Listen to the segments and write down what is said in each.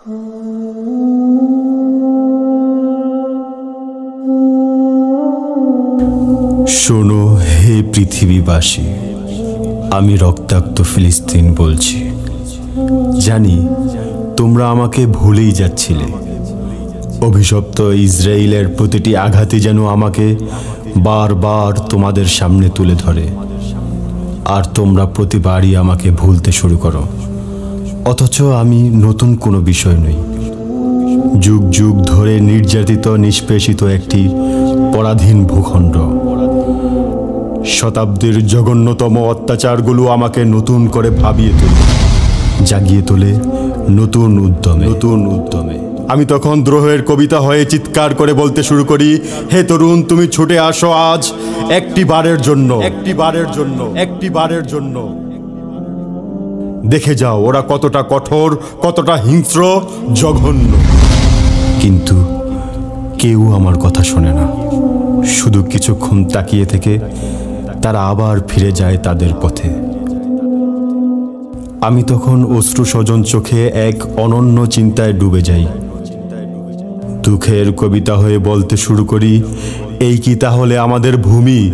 শোনো হে পৃথিবীবাসী, আমি রক্তাক্ত ফিলিস্তিন বলছি। জানি তোমরা আমাকে ভুলেই যাচ্ছিলে। অভিশপ্ত ইসরায়েলের প্রতিটি আঘাতই যেন আমাকে বারবার তোমাদের সামনে তুলে ধরে, আর তোমরা প্রতিবারই আমাকে ভুলতে শুরু করো। অথচ আমি নতুন কোনো বিষয় নই। যুগ যুগ ধরে নির্যাতিত নিষ্পেষিত একটি পরাধীন ভূখণ্ড। শতাব্দীর জঘন্যতম অত্যাচারগুলো আমাকে নতুন করে ভাবিয়ে তোলে, জাগিয়ে তোলে নতুন উদ্যমে। আমি তখন দ্রোহের কবিতা হয়ে চিৎকার করে বলতে শুরু করি, হে তরুণ, তুমি ছুটে আসো আজ একটি বারের জন্য। দেখে যাও ওরা কতটা কঠোর, কতটা হিংস্র, জঘন্য। কিন্তু কেউ আমার কথা শোনে না। শুধু কিছুক্ষণ তাকিয়ে থেকে তারা আবার ফিরে যায় তাদের পথে। আমি তখন অশ্রুস্বজন চোখে এক অনন্য চিন্তায় ডুবে যাই। দুঃখের কবিতা হয়ে বলতে শুরু করি, এই কি তাহলে আমাদের ভূমি?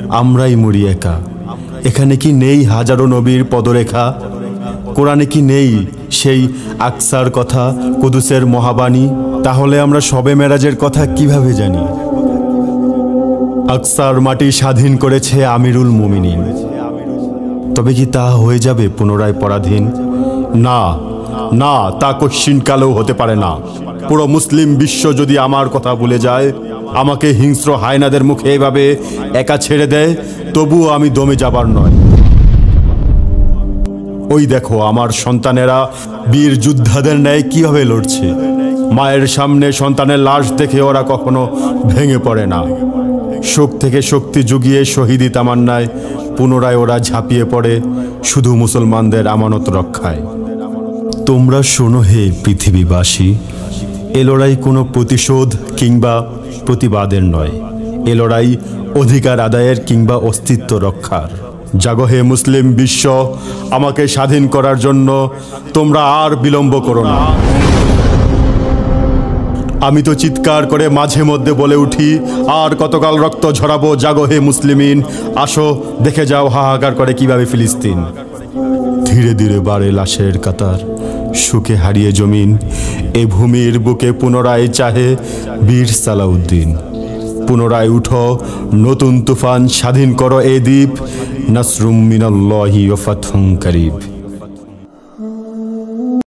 আমরাই মরি একা। এখানে কি নেই হাজারো নবীর পদরেখা? কোরআনে কি নেই সেই আকসার কথা, কুদুসের মহাবাণী? তাহলে আমরা শবে মেরাজের কথা কিভাবে জানি? আকসার মাটি স্বাধীন করেছে আমিরুল মুমিনিন। তবে কি তা হয়ে যাবে পুনরায় পরাধীন? না না, তা কশ্চিনকালেও হতে পারে না। পুরো মুসলিম বিশ্ব যদি আমার কথা ভুলে যায়, আমাকে হিংস্র হায়নাদের মুখে এভাবে একা ছেড়ে দেয়, তবুও আমি দমে যাবার নয়। ওই দেখো আমার সন্তানেরা বীর যোদ্ধাদের ন্যায় কিভাবে লড়ছে। মায়ের সামনে সন্তানের লাশ দেখে ওরা কখনো ভেঙে পড়ে না। শোক থেকে শক্তি জুগিয়ে শহীদি তামান্নায় পুনরায় ওরা ঝাঁপিয়ে পড়ে শুধু মুসলমানদের আমানত রক্ষায়। তোমরা শোনো হে পৃথিবীবাসী, এ লড়াই কোনো প্রতিশোধ কিংবা প্রতিবাদের নয়। এ লড়াই অধিকার আদায়ের কিংবা অস্তিত্ব রক্ষার। জাগো হে মুসলিম বিশ্ব, আমাকে স্বাধীন করার জন্য তোমরা আর বিলম্ব করো না। আমি তো চিৎকার করে মাঝে মধ্যে বলে উঠি, আর কতকাল রক্ত ঝরাবো? জাগো হে মুসলিমিন, আসো দেখে যাও হাহাকার করে কিভাবে ফিলিস্তিন। ধীরে ধীরে বাড়ে লাশের কাতার, সুখে হারিয়ে জমিন। এ ভূমির বুকে পুনরায় চাহে বীর সালাউদ্দিন। পুনরায় উঠো, নতুন তুফান, স্বাধীন করো এ দ্বীপ। নাসরুম মিনাল্লাহি ওয়া ফাতহুন কারীব।